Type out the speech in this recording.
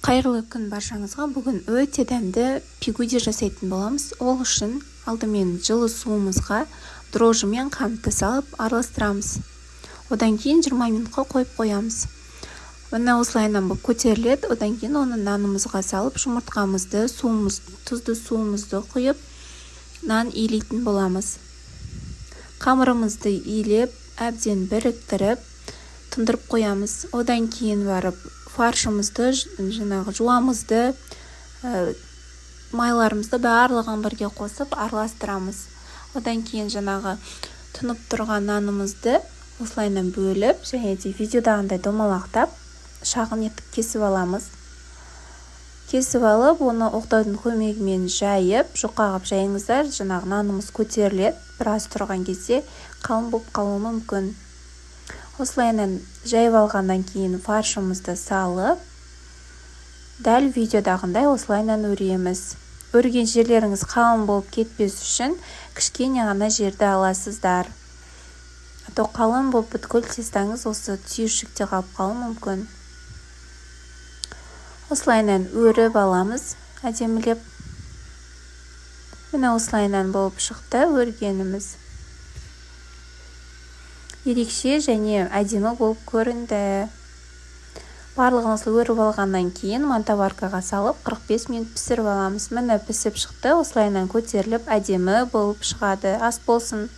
Қайырлы күн баршаңызға. Бүгін өте дәмді пигуди жасайтын боламыз. Ол үшін алдымен жылы суымызға дрожжи мен қантты салып араластырамыз. Одан кейін 20 минутқа қойып қоямыз. Мына осылайынан болып көтеріледі. Одан кейін оны нанымызға салып, жұмыртқамызды, тұзды суымызды құйып, нан илейтін боламыз. Қамырымызды илеп, әбден біріктіріп, тұндырып қоямыз. Одан кейін барып фаршымызды, жуамызды, майларымызды барлығын бірге қосып араластырамыз. Одан кейін тұнып тұрған нанымызды осылайынан бөліп, және де видеодағындай домалақтап, шағын етіп кесіп аламыз. Кесіп алып, оны оқтаудың көмегімен жайып, жұқағып жайыңыздар, нанымыз көтеріледі. Біраз тұрған кезде қалың болып қалуы мүмкін. Осылайынан жайып алғаннан кейін фаршымызды салып, дәл видеодағындай осылайынан өреміз. Өрген жерлеріңіз қалың болып кетпес үшін кішкене ғана жерді аласыздар. То қалың болып бүткіл тестаңыз осы түйіршікте қалып қалуы мүмкін. Осылайынан өріп аламыз, әдемілеп. Міне осылайынан болып шықты өргеніміз. Ерекше және әдемі болып көрінді. Барлығын өріп алғаннан кейін мантаваркаға салып 45 минут пісіріп аламыз. Міне пісіп шықты, осылайынан көтеріліп әдемі болып шығады. Ас болсын.